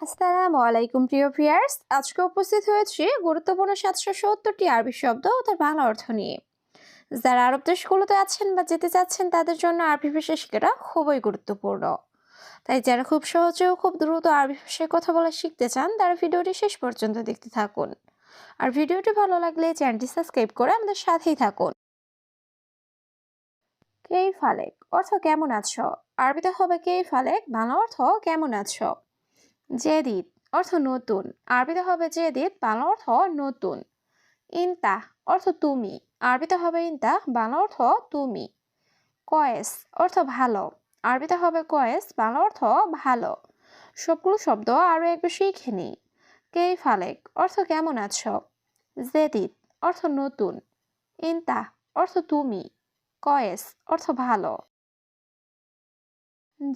আসসালামু আলাইকুম প্রিয় ভিউয়ার্স, আজকে উপস্থিত হয়েছি গুরুত্বপূর্ণ 770টি আরবি শব্দ ও তার বাংলা অর্থ নিয়ে। যারা আরব দেশগুলোতে আছেন বা যেতে চাচ্ছেন তাদের জন্য আরবি ভাষা শেখাটা খুবই গুরুত্বপূর্ণ। তাই যারা খুব সহজে ও খুব দ্রুত আরবি ভাষায় কথা বলা শিখতে চান তারা ভিডিওটি শেষ পর্যন্ত দেখতে থাকুন। আর ভিডিওটি ভালো লাগলে চ্যানেলটি সাবস্ক্রাইব করে আমাদের সাথেই থাকুন। কেই ফালেক অর্থ কেমন আছো? আরবিতে হবে কেই ফালেক, বাংলা অর্থ কেমন আছো। জেদিদ অর্থ নতুন, আরবিতে হবে জেদিদ, বাংলা অর্থ নতুন। ইনতা অর্থ তুমি, আরবিতে হবে ইনতা, বাংলা অর্থ তুমি। কয়েস অর্থ ভালো, আরবিতে হবে কয়েস, বাংলা অর্থ ভালো। সবগুলো শব্দ আরও একটু শিখে নিই। কেই ফালেক অর্থ কেমন আছো। জেদিদ অর্থ নতুন। ইনতা অর্থ তুমি। কয়েস অর্থ ভালো।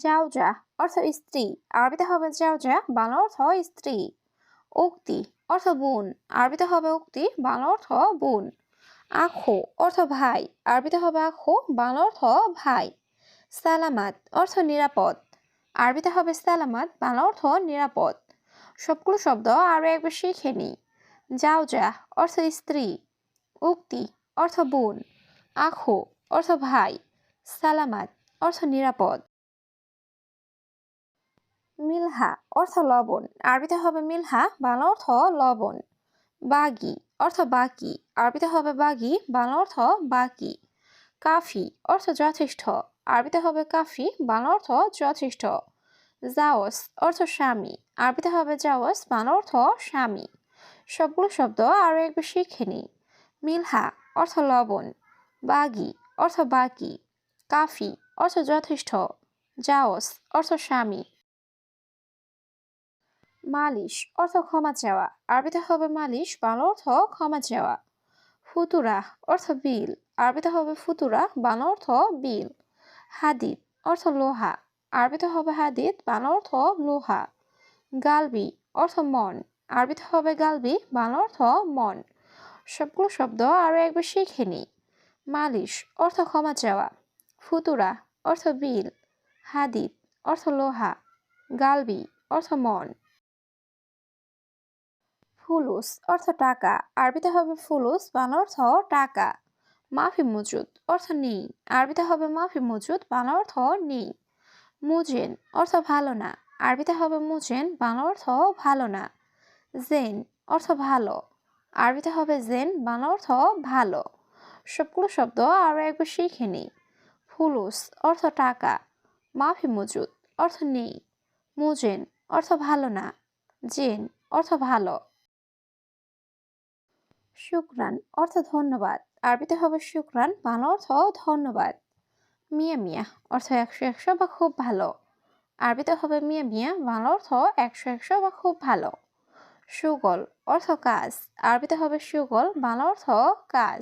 জাউজা অর্থ স্ত্রী, আরবিতে হবে জাউজা, বাংলা অর্থ স্ত্রী। উক্তি অর্থ বোন, আরবিতে হবে উক্তি, বাংলা অর্থ বোন। আখো অর্থ ভাই, আরবিতে হবে আখো, বাংলা অর্থ ভাই। সালামাত অর্থ নিরাপদ, আরবিতে হবে সালামাত, বাংলা অর্থ নিরাপদ। সবগুলো শব্দ আরও একবার শিখে নিই। জাউজা অর্থ স্ত্রী। উক্তি অর্থ বোন। আখো অর্থ ভাই। সালামাত অর্থ নিরাপদ। মিলহা অর্থ লবণ, আরবিতে হবে মিলহা, বাংলা অর্থ লবণ। বাগি অর্থ বাকি, আরবিতে হবে বাগি, বাংলা অর্থ বাকি। কাফি অর্থ যথেষ্ট, আরবিতে হবে কাফি, বাংলা অর্থ যথেষ্ট। জাওস অর্থ স্বামী, আরবিতে হবে জাওস, বাংলা অর্থ স্বামী। সবগুলো শব্দ আরও একবার শিখে নিই। মিলহা অর্থ লবণ। বাগি অর্থ বাকি। কাফি অর্থ যথেষ্ট। জাওস অর্থ স্বামী। মালিশ অর্থ ক্ষমা চাওয়া, আরবিতে হবে মালিশ, বাংলা অর্থ ক্ষমা চাওয়া। ফুতুরা অর্থ বিল, আরবিতে হবে ফুতুরা, বাংলা অর্থ বিল। হাদিদ অর্থ লোহা, আরবিতে হবে হাদিদ, বাংলা অর্থ লোহা। গালবি অর্থ মন, আরবিতে হবে গালবি, বাংলা অর্থ মন। সবগুলো শব্দ আরও একবার শিখে নিই। মালিশ অর্থ ক্ষমা চাওয়া। ফুতুরা অর্থ বিল। হাদিদ অর্থ লোহা। গালবি অর্থ মন। ফুলুস অর্থ টাকা, আরবিতে হবে ফুলুস, বাংলা অর্থ টাকা। মাফি মজুদ অর্থ নেই, আরবিতে হবে মাফি মজুদ, বাংলা অর্থ নেই। মুজেন অর্থ ভালো না, আরবিতে হবে মুজেন, বাংলা অর্থ ভালো না। জেন অর্থ ভালো, আরবিতে হবে জেন, বাংলা অর্থ ভালো। সবগুলো শব্দ আরও একবার শিখে নিই। ফুলুস অর্থ টাকা। মাফি মজুদ অর্থ নেই। মুজেন অর্থ ভালো না। জেন অর্থ ভালো। শুক্রান অর্থ ধন্যবাদ, আরবিতে হবে শুক্রান, বাংলা অর্থ ধন্যবাদ। মিয়া মিয়া অর্থ 100 বা খুব ভালো, আরবিতে হবে মিয়া মিয়া, বাংলা অর্থ 100 বা খুব ভালো। সুগল অর্থ কাজ, আরবিতে হবে সুগল, বাংলা অর্থ কাজ।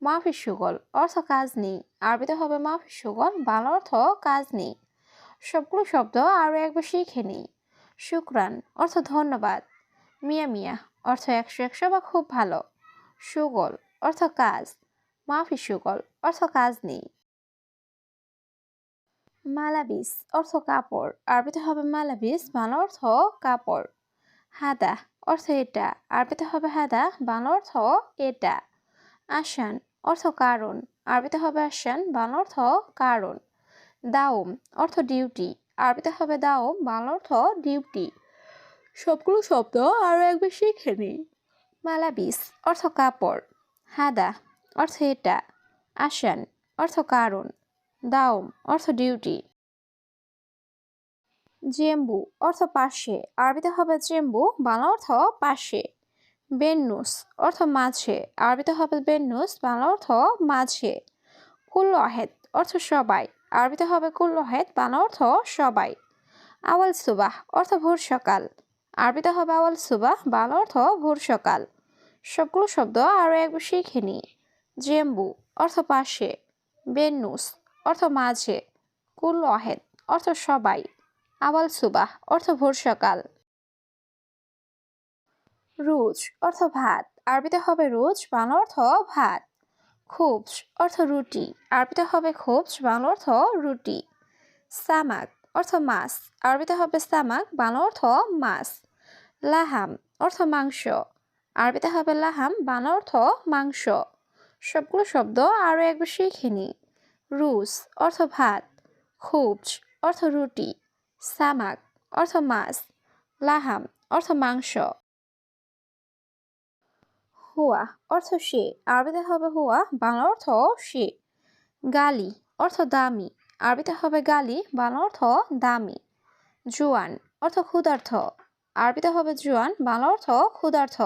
মাফি সুগল অর্থ কাজ নেই, আরবিতে হবে মাফি সুগল, বাংলা অর্থ কাজ নেই। সবগুলো শব্দ আরও একবার শিখে নিই। শুক্রান অর্থ ধন্যবাদ। মিয়া মিয়া অর্থ 100 বা খুব ভালো। সুগল অর্থ কাজ। মাফি সুগল অর্থ কাজ নেই। মালাবিস অর্থ কাপড়, আরবিতে হবে মালাবিস, বাংলা অর্থ কাপড়। হাদা অর্থ এটা, আরবিতে হবে হাদা, বাংলা অর্থ এটা। আসান অর্থ কারণ, আরবিতে হবে আসান, বাংলা অর্থ কারণ। দাওম অর্থ ডিউটি, আরবিতে হবে দাওম, বাংলা অর্থ ডিউটি। সবগুলো শব্দ আরও একবার শিখে নিই। মালাবিস অর্থ কাপড়। হাদা অর্থ এটা। আসান অর্থ কারণ। দাওম অর্থ ডিউটি। জেম্বু অর্থ পাশে, আরবিতে হবে জেম্বু, বাংলা অর্থ পাশে। বেন্নুস অর্থ মাঝে, আরবিতে হবে বেন্নুস, বাংলা অর্থ মাঝে। কুল্লু আহেদ অর্থ সবাই, আরবিতে হবে কুল্লু আহেদ, বাংলা অর্থ সবাই। আওয়াল সুবাহ অর্থ ভোর সকাল, আরবিতে হবে আওয়াল সুবাহ, বাংলা অর্থ ভোর সকাল। সবগুলো শব্দ আরও একবার শিখে নিই। জেম্বু অর্থ পাশে। বেন্নুস অর্থ মাঝে। কুল্লু আহেদ অর্থ সবাই। আওয়াল সুবাহ অর্থ ভোর সকাল। রুজ অর্থ ভাত, আরবিতে হবে রুজ, বাংলা অর্থ ভাত। খুবজ অর্থ রুটি, আরবিতে হবে খুবজ, বাংলা অর্থ রুটি। সামাক অর্থ মাছ, আরবিতে হবে সামাক, বাংলা অর্থ মাছ। লাহাম অর্থ মাংস, আরবিতে হবে লাহাম, বাংলা অর্থ মাংস। সবগুলো শব্দ আরও একবার শিখে নিই। রুস অর্থ ভাত, খুবজ অর্থ রুটি, সামাক অর্থ মাছ, লাহাম অর্থ মাংস। হুয়া অর্থ সে, আরবিতে হবে হুয়া, বাংলা অর্থ সে। গালি অর্থ দামি, আরবিতে হবে গালি, বাংলা অর্থ দামি। জুয়ান অর্থ ক্ষুধার্ত, আরবিতে হবে জুয়ান, বাংলা অর্থ ক্ষুধার্ত।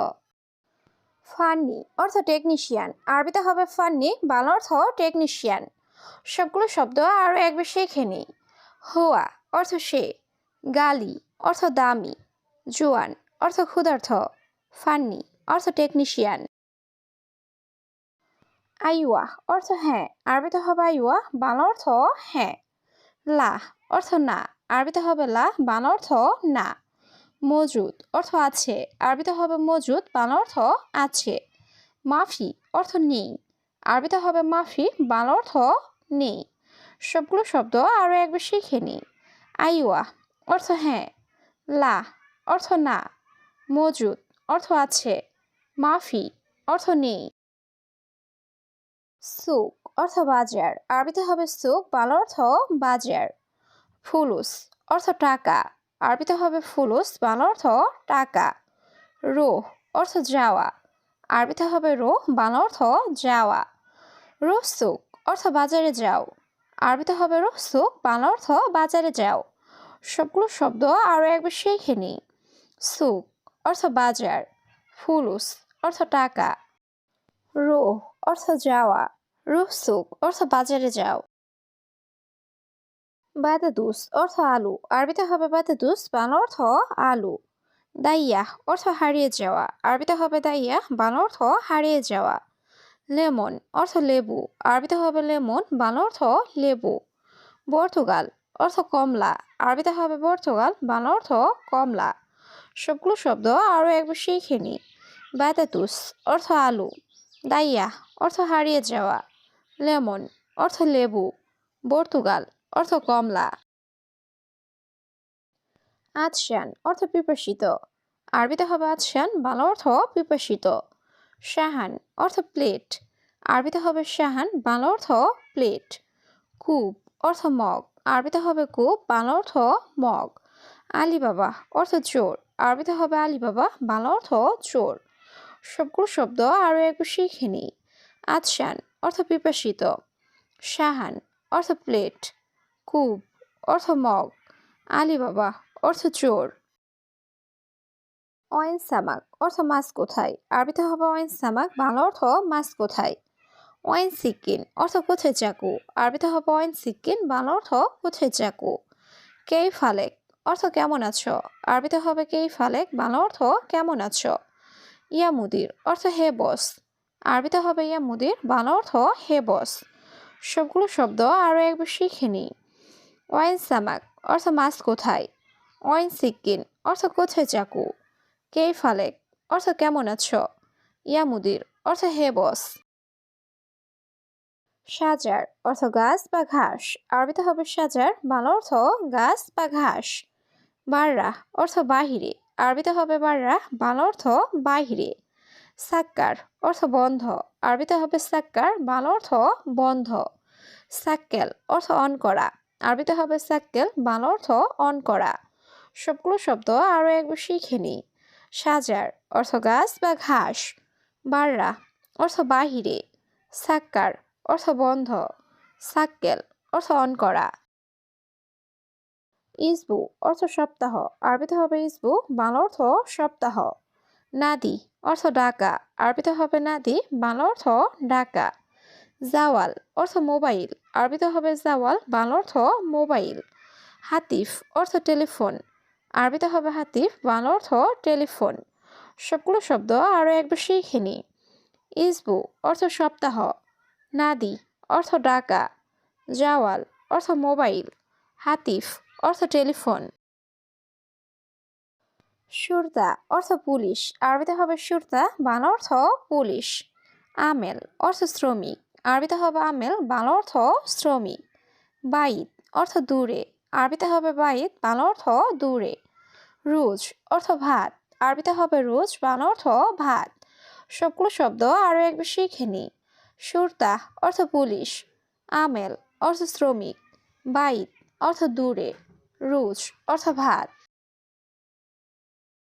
ফান্নি অর্থ টেকনিশিয়ান, আরবিতে হবে ফান্নি, বাংলা অর্থ টেকনিশিয়ান। সবগুলো শব্দ আরও একবার শিখে নিই। হুয়া অর্থ সে, গালি অর্থ দামি, জুয়ান অর্থ ক্ষুধার্ত, ফান্নি অর্থ টেকনিশিয়ান। আইওয়া অর্থ হ্যাঁ, আরবিতে হবে আইওয়া, বাংলা অর্থ হ্যাঁ। লা অর্থ না, আরবিতে হবে লা, বাংলা অর্থ না। মজুদ অর্থ আছে, আরবিতে হবে মজুদ, বাংলা অর্থ আছে। মাফি অর্থ নেই, আরবিতে হবে মাফি, বাংলা অর্থ নেই। সবগুলো শব্দ আরও একবার শিখে নিই। আইওয়া অর্থ হ্যাঁ, লা অর্থ না, মজুদ অর্থ আছে, মাফি অর্থ নেই। সুক অর্থ বাজার, আরবিতে হবে সুক, বাংলা অর্থ বাজার। ফুলুস অর্থ টাকা, আরবিতে হবে ফুলুস, বাংলা অর্থ টাকা। রোহ অর্থ যাওয়া, আরবিতে হবে রোহ, বাংলা অর্থ যাওয়া। রুসুক অর্থ বাজারে যাও, আরবিতে হবে রুসুক, বাংলা অর্থ বাজারে যাও। সবগুলো শব্দ আরও একবার শিখে নিই। সুক অর্থ বাজার, ফুলুস অর্থ টাকা, রোহ অর্থ যাওয়া, রুসুক অর্থ বাজারে যাও। বাতাদুস অর্থ আলু, আরবিতে হবে বাতাদুস, বাংলা অর্থ আলু। দাইয়াহ অর্থ হারিয়ে যাওয়া, আরবিতে হবে দাইয়াহ, বাংলা অর্থ হারিয়ে যাওয়া। লেমন অর্থ লেবু, আরবিতে হবে লেমন, বাংলা অর্থ লেবু। পর্তুগাল অর্থ কমলা, আরবিতে হবে পর্তুগাল, বাংলা অর্থ কমলা। সবগুলো শব্দ আরও একবার শিখে নিই। বাতাতুস অর্থ আলু, দাইয়াহ অর্থ হারিয়ে যাওয়া, লেমন অর্থ লেবু, পর্তুগাল অর্থ কমলা। আতশান অর্থ পিপাসিত, আরবিতে হবে আতশান, বাংলা অর্থ পিপাসিত। শাহান অর্থ প্লেট, আরবিতে হবে শাহান, বাংলা অর্থ প্লেট। কূপ অর্থ মগ, আরবিতে হবে কূপ, বাংলা অর্থ মগ। আলিবাবা অর্থ চোর, আরবিতে হবে আলিবাবা, বাংলা অর্থ চোর। সবগুলো শব্দ আরও একবার শিখে নিই। আতশান অর্থ পিপাসিত, শাহান অর্থ প্লেট, কূপ অর্থ মগ, আলিবাবা অর্থ চোর। অয়েন সামাক অর্থ মাছ কোথায়, আরবিতে হবে অয়েন সামাক, বাংলা অর্থ মাছ কোথায়। ওয়াইন সিকিন অর্থ কোথায় চাকু, আরবিতে হবে ওয়াইন সিকিন, বাংলা অর্থ কোথায় চাকু। কেই ফালেক অর্থ কেমন আছো, আরবিতে হবে কেই ফালেক, বাংলা অর্থ কেমন আছো। ইয়া মুদির অর্থ হে বস, আরবিতে হবে ইয়া মুদির, বাংলা অর্থ হে বস। সবগুলো শব্দ আরও একবার শিখে নিই। ওয়াইন সামাক অর্থ মাছ কোথায়, ওয়াইন সিকিন অর্থ কোথায় চাকু, কেই ফালেক অর্থ কেমন আছো, ইয়া মুদির অর্থ হে বস। সাজার অর্থ গাছ বা ঘাস, আরবিতে হবে সাজার, বাংলা অর্থ গাছ বা ঘাস। বাররা অর্থ বাহিরে, আরবিতে হবে বাররা, বাংলা অর্থ বাহিরে। সাক্কার অর্থ বন্ধ, আরবিতে হবে সাক্কার, বাংলা অর্থ বন্ধ। সাক্কেল অর্থ অন করা, আরবিতে হবে সাক্কেল, বাংলা অর্থ অন করা। সবগুলো শব্দ আরও একবার শিখে নিই। সাজার অর্থ গাছ বা ঘাস, বাররা অর্থ বাহিরে, সাক্কার অর্থ বন্ধ, সাক্কেল অর্থ অন করা। ইসবু অর্থ সপ্তাহ, আরবিতে হবে ইসবু, বাংলা অর্থ সপ্তাহ। নাদি অর্থ ডাকা, আরবিতে হবে নাদি, বাংলা অর্থ ডাকা। জাওয়াল অর্থ মোবাইল, আরবিতে হবে জাওয়াল, বাংলা অর্থ মোবাইল। হাতিফ অর্থ টেলিফোন, আরবিতে হবে হাতিফ, বাংলা অর্থ টেলিফোন। সবগুলো শব্দ আরও একবার শিখে নিই। ইসবু অর্থ সপ্তাহ, নাদি অর্থ ডাকা, জাওয়াল অর্থ মোবাইল, হাতিফ অর্থ টেলিফোন। সুরতা অর্থ পুলিশ, আরবিতে হবে সুরতা, বাংলা অর্থ পুলিশ। আমেল অর্থ শ্রমিক, আরবিতে হবে আমেল, বাংলা অর্থ শ্রমিক। বাইত অর্থ দূরে, আরবিতে হবে বাইত, বাংলা অর্থ দূরে। রুজ অর্থ ভাত, আরবিতে হবে রুজ, বাংলা অর্থ ভাত। সবগুলো শব্দ আরো একবার শিখে নি। সুরতা অর্থ পুলিশ, আমেল অর্থ শ্রমিক, বাইত অর্থ দূরে, রুজ অর্থ ভাত।